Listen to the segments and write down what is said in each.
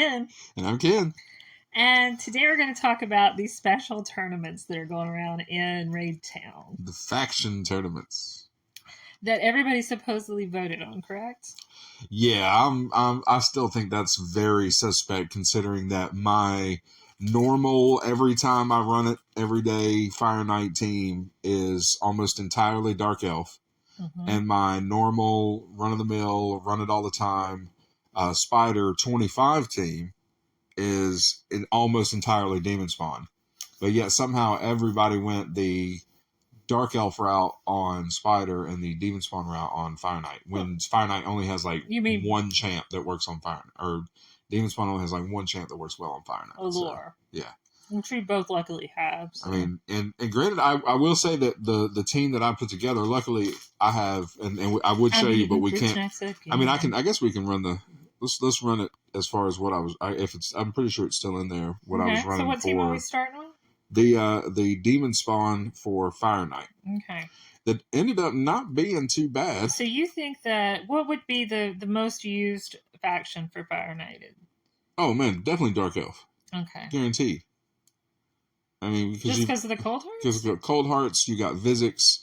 And I'm Ken. And today we're going to talk about these special tournaments that are going around in Raid Town. The faction tournaments. That everybody supposedly voted on, correct? Yeah, I still think that's very suspect considering that my normal, every time I run it, every day Fire Knight team is almost entirely Dark Elf. Mm-hmm. And my normal, run-of-the-mill, run it all the time, Spider 25 team is almost entirely Demon Spawn. But yet somehow everybody went the Dark Elf route on Spider and the Demon Spawn route on Fire Knight. When Fire Knight only has one champ that works on Fire Knight. Or Demon Spawn only has one champ that works well on Fire Knight. Allure. So, yeah. Which we both luckily have. So. I mean, and granted, I will say that the team that I put together, luckily I have, and I would show you, but we can't. I mean, I guess we can run the. Let's run it as far as what I was. I'm pretty sure it's still in there. What I was running. So what team are we starting with? The Demon Spawn for Fire Knight. Okay. That ended up not being too bad. So you think that what would be the most used faction for Fire Knight? Oh man, definitely Dark Elf. Okay. Guaranteed. I mean, because of the Cold Hearts? Because of the Cold Hearts, you got Vizix.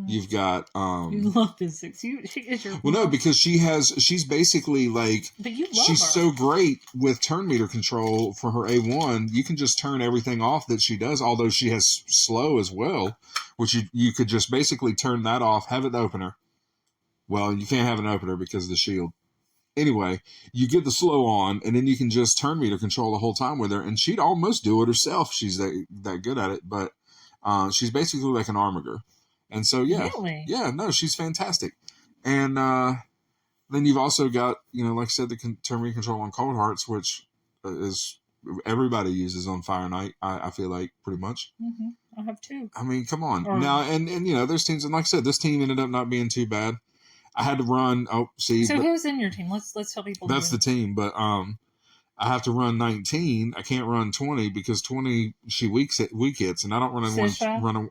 You've got you love Vizix. She is your well, no, because she's basically like but you love she's her. so great with turn meter control for her A1. You can just turn everything off that she does, although she has slow as well, which you could just basically turn that off, have an opener. Well, you can't have an opener because of the shield. Anyway, you get the slow on, and then you can just turn meter control the whole time with her, and she'd almost do it herself. She's that good at it, but she's basically like an armiger. And so, yeah. Really? Yeah, no, she's fantastic. And then you've also got, like I said, the turn meter control on Cold Hearts, which is everybody uses on Fire Knight, I feel like, pretty much. Mm-hmm. I have two. I mean, come on. Now, and there's teams, and like I said, this team ended up not being too bad. I had to run. So who's in your team? Let's tell people. That's the team, but I have to run 19. I can't run 20 because 20 she weak hits, and I don't want to run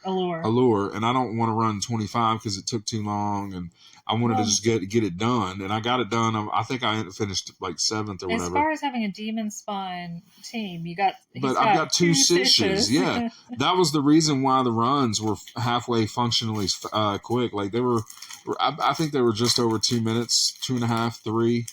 Allure, and I don't want to run 25 because it took too long, and I wanted to just get it done, and I got it done. I think I finished like 7th or whatever. As far as having a Demon Spawn team, I've got two Sishes. Yeah, that was the reason why the runs were halfway functionally quick. Like they were. I think they were just over 2 minutes, 2.5, 3,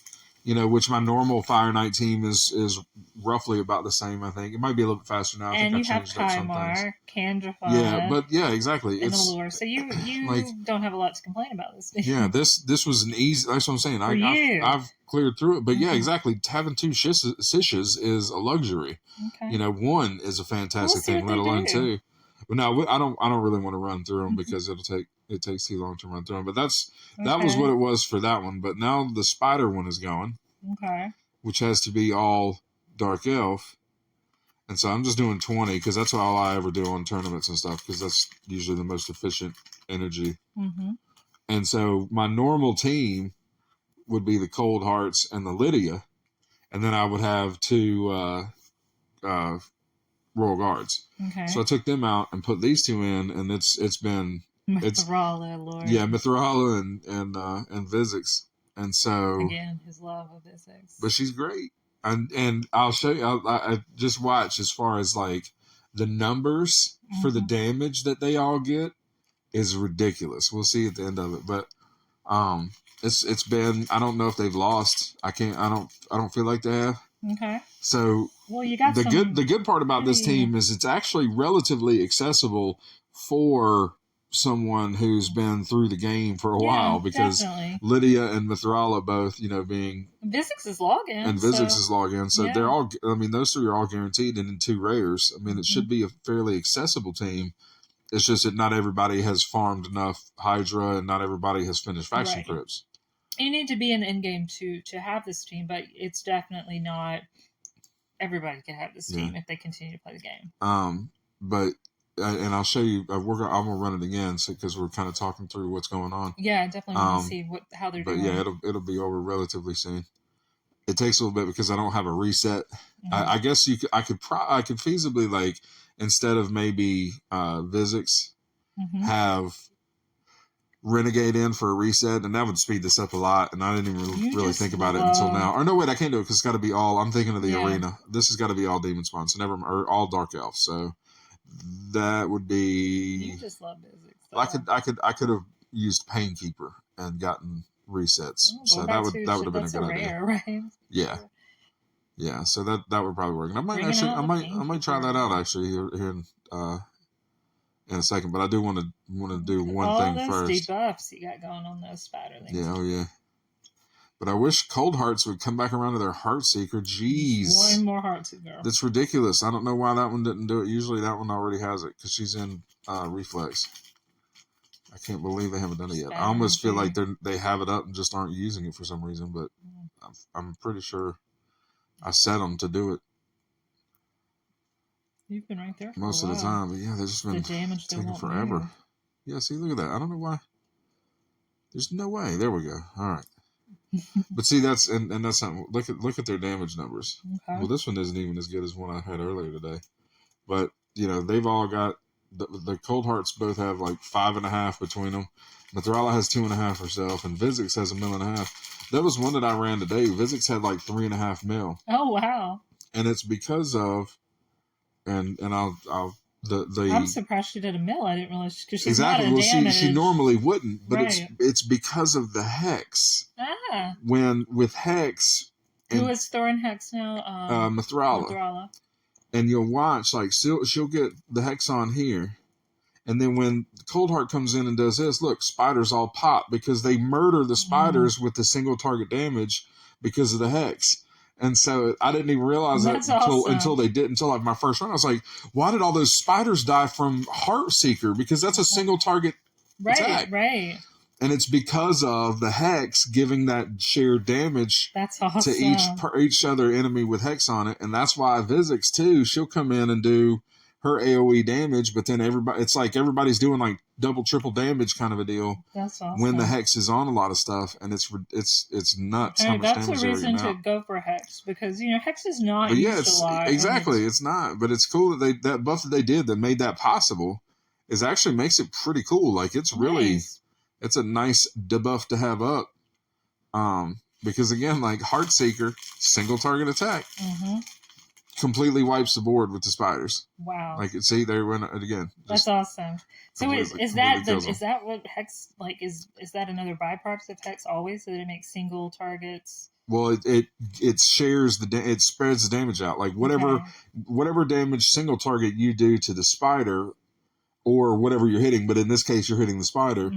which my normal Fire Knight team is roughly about the same, I think. It might be a little bit faster now. And you have Kymar, Kandrafa. Yeah, but yeah, exactly. And Allure. So you like, don't have a lot to complain about this. Yeah, this was an easy, that's what I'm saying. I've cleared through it. But yeah, exactly. Having two Sishes is a luxury. Okay. One is a fantastic thing, let alone two. But no, I don't really want to run through them because it takes too long to run through them. But that was what it was for that one. But now the Spider one is going. Okay. Which has to be all Dark Elf. And so I'm just doing 20 because that's all I ever do on tournaments and stuff because that's usually the most efficient energy. Mm-hmm. And so my normal team would be the Cold Hearts and the Lydia. And then I would have two Royal Guards. Okay. So I took them out and put these two in, and it's been Mithrala, Lord. Yeah, Mithrala and Vizix, and so again his love of Vizix. But she's great, and I'll show you. I just watch as far as like the numbers for the damage that they all get is ridiculous. We'll see at the end of it, but it's been. I don't know if they've lost. I don't feel like they have. Okay. So you got the good part about this team is it's actually relatively accessible for someone who's been through the game for a while because definitely. Lydia and Mithrala both, being Vizix's login. And Vizix's login. So they're all, those three are all guaranteed and in two rares. It should be a fairly accessible team. It's just that not everybody has farmed enough Hydra and not everybody has finished faction crypts. You need to be in the end game to have this team, but it's definitely not everybody can have this team if they continue to play the game. But and I'll show you. I'm gonna run it again, because we're kind of talking through what's going on. Yeah, I definitely want to see how they're doing. But yeah, it'll be over relatively soon. It takes a little bit because I don't have a reset. Mm-hmm. I guess I could feasibly, like, instead of maybe Vizix, have Renegade in for a reset, and that would speed this up a lot. And I didn't even really think about it until now. Or no, wait, I can't do it because it's got to be all. I'm thinking of the arena. This has got to be all demon spawn, so or all dark elf. So that would be. You just love Visix. I could have used Painkeeper and gotten resets. So that would have been a good idea. Right? Yeah. Yeah, so that would probably work. And I might try that out actually here in a second. But I do want to do one thing first. All those debuffs you got going on those Spiderlings. Yeah, oh yeah. But I wish Cold Hearts would come back around to their Heartseeker. Jeez, one more Heartseeker. That's ridiculous. I don't know why that one didn't do it. Usually that one already has it because she's in Reflex. I can't believe they haven't done it yet. I almost feel like they have it up and just aren't using it for some reason. But I'm pretty sure I set them to do it. You've been right there for most of the time, but yeah, they've just been taking forever. Move. Yeah, see, look at that. I don't know why. There's no way. There we go. All right. But see, that's and that's not. Look at their damage numbers. Okay. Well, this one isn't even as good as one I had earlier today. But they've all got the Cold Hearts both have like 5.5 between them. Mithrala has 2.5 herself, and Visix has 1.5 million. That was one that I ran today. Visix had like 3.5 mil. Oh wow! And it's because of. And I'll I'm surprised she did 1 mil. I didn't realize because she's exactly. Not a well, damage. she normally wouldn't, but right. it's because of the hex. Ah. When with hex, who is throwing hex now? Mithrala. And you'll watch like she'll get the hex on here, and then when Coldheart comes in and does this, look, spiders all pop because they murder the spiders with the single target damage because of the hex. And so I didn't even realize that until they did. Until like my first run, I was like, "Why did all those spiders die from Heartseeker? Because that's a single target attack." Right. And it's because of the hex giving that shared damage to each other enemy with hex on it, and that's why Visix too. She'll come in and do her AOE damage, but then it's like everybody's doing like double, triple damage kind of a deal. That's awesome. When the hex is on a lot of stuff, and it's nuts how much that's damage a reason to go for hex because hex is not used a lot. Exactly, it's not. But it's cool that that buff that they did that made that possible is actually makes it pretty cool. Like it's really it's a nice debuff to have up. Because again, like Heartseeker, single target attack. Mm-hmm. Completely wipes the board with the spiders. Wow! Like see, they went again. That's awesome. So is that what hex like? Is that another byproduct of hex always so that it makes single targets? Well, it shares it spreads the damage out. Like whatever damage single target you do to the spider, or whatever you're hitting, but in this case you're hitting the spider,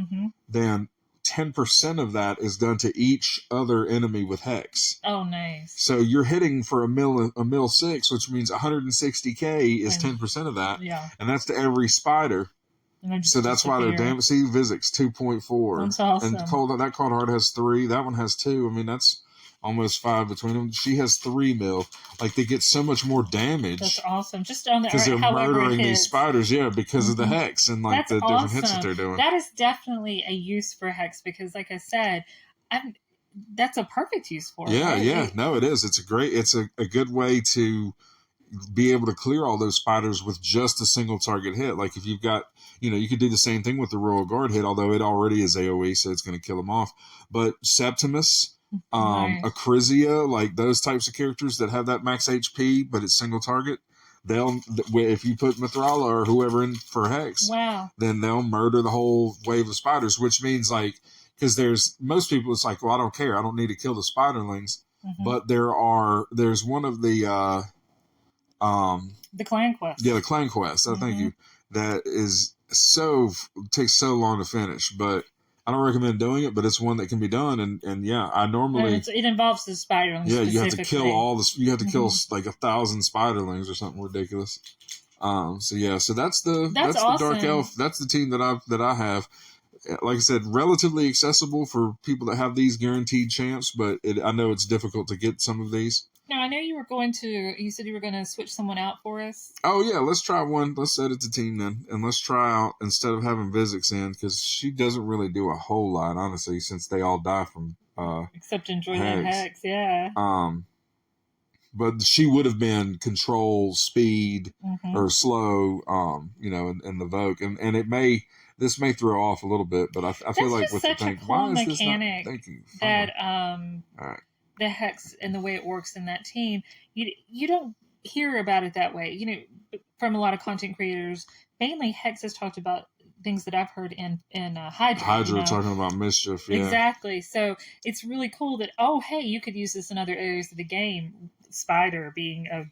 then 10% of that is done to each other enemy with hex. Oh, nice. So you're hitting for a mil 6, which means 160k is 10% of that. Yeah. And that's to every spider. So that's why they're damage. See, Visix 2.4. That's awesome. And that Cold Heart has 3. That one has 2. I mean, that's almost 5 between them. She has 3 mil. Like they get so much more damage. That's awesome. Just on the because they're murdering these spiders, because of the hex and like that's different hits that they're doing. That is definitely a use for hex because, like I said, that's a perfect use for it. Yeah. No, it is. It's a good way to be able to clear all those spiders with just a single target hit. Like if you've got, you could do the same thing with the Royal Guard hit, although it already is AoE, so it's going to kill them off. But Septimus. Acrisia, like those types of characters that have that max HP, but it's single target. If you put Mithrala or whoever in for hex, then they'll murder the whole wave of spiders. Which means because there's most people, it's like, well, I don't care, I don't need to kill the spiderlings. But there's one of the clan quest. Yeah, the clan quest. Thank you. That is takes so long to finish, but. I don't recommend doing it, but it's one that can be done. And I normally it involves the spiderlings. Yeah, you have to kill all this. You have to kill like 1,000 spiderlings or something ridiculous. So that's the awesome. Dark Elf. That's the team that I have. Like I said, relatively accessible for people that have these guaranteed champs, but I know it's difficult to get some of these. Now, I know you said you were going to switch someone out for us. Oh, yeah, let's try one. Let's set it to team then. And let's try out, instead of having Visix in, because she doesn't really do a whole lot, honestly, since they all die from except enjoy that hex, yeah. But she would have been control, speed, or slow, in the Vogue. And it may this may throw off a little bit, but I feel That's like just with the such a thing, cool why is this not mechanic thinking? that All right. the hex and the way it works in that team, you don't hear about it that way. You know, from a lot of content creators, mainly Hex has talked about things that I've heard in Hydra. Hydra You know? talking about mischief, yeah. Exactly. So it's really cool that, oh, hey, you could use this in other areas of the game. Spider being a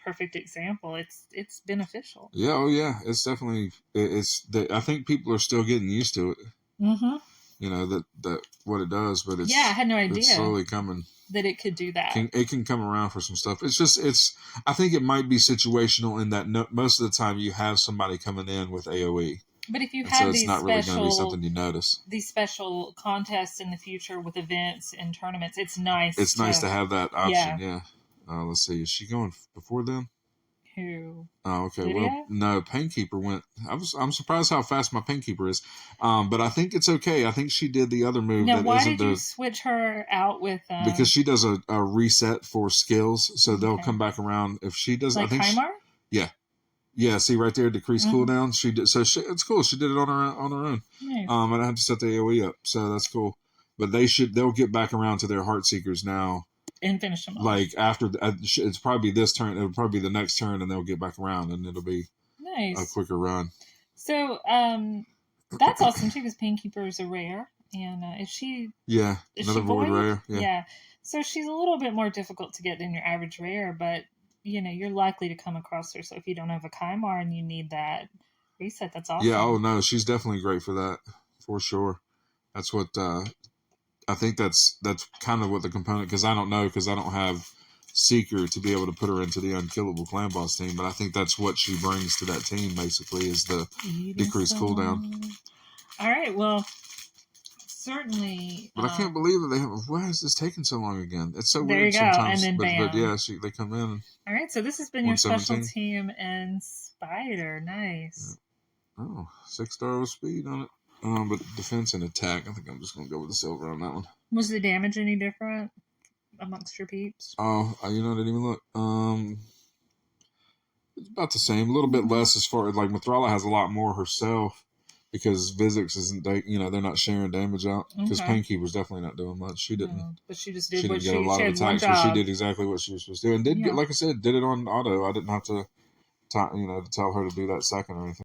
perfect example. It's beneficial. Yeah, oh yeah, it's definitely I think people are still getting used to it. Mm-hmm. You know that what it does, but I had no idea it's slowly coming. That it could do that. It can come around for some stuff. I think it might be situational in that most of the time you have somebody coming in with AOE. But if you and have so it's these not really going to be something you notice. These special contests in the future with events and tournaments, it's nice. It's nice to have that option. Yeah. Let's see. Is she going before then? Who? Oh, okay. Lydia? Well, no. Painkeeper went. I'm surprised how fast my Painkeeper is. But I think it's okay. I think she did the other move. Now, why did you switch her out with? Because she does a reset for skills, so they'll come back around if she does. Like I think. Heimar? Yeah. See right there, decrease cooldown. She did. So it's cool. She did it on her own. Nice. I didn't have to set the AOE up, so that's cool. But they'll get back around to their Heartseekers now. And finish them off. Like after it's probably this turn. It'll probably be the next turn, and they'll get back around, and it'll be nice. a quicker run. So that's awesome too, because Painkeeper is a rare, and if she another void rare. Yeah, so she's a little bit more difficult to get than your average rare, but you know you're likely to come across her. So if you don't have a Kaimar and you need that reset, that's awesome. Yeah. Oh no, she's definitely great for that, for sure. That's what. I think that's kind of what the component, because I don't know, because I don't have Seeker to be able to put her into the unkillable clan boss team, but I think that's what she brings to that team, basically, is the decreased cooldown. All right, well, certainly. But I can't believe that they have. Why is this taking so long again? It's so weird sometimes. There you go, and then bam. But yeah, they come in. All right, so this has been your special team and Spider. Nice. Oh, 6-star with speed on it. But defense and attack, I think I'm just going to go with the silver on that one. Was the damage any different amongst your peeps? Oh, I didn't even look. It's about the same. A little bit less as far as, like, Mithrala has a lot more herself because Vizix isn't, they're not sharing damage out. Because Painkeeper's definitely not doing much. She didn't. No, but she just did what she didn't get a lot of attacks, but she did exactly what she was supposed to do. And like I said, did it on auto. I didn't have to, to tell her to do that second or anything.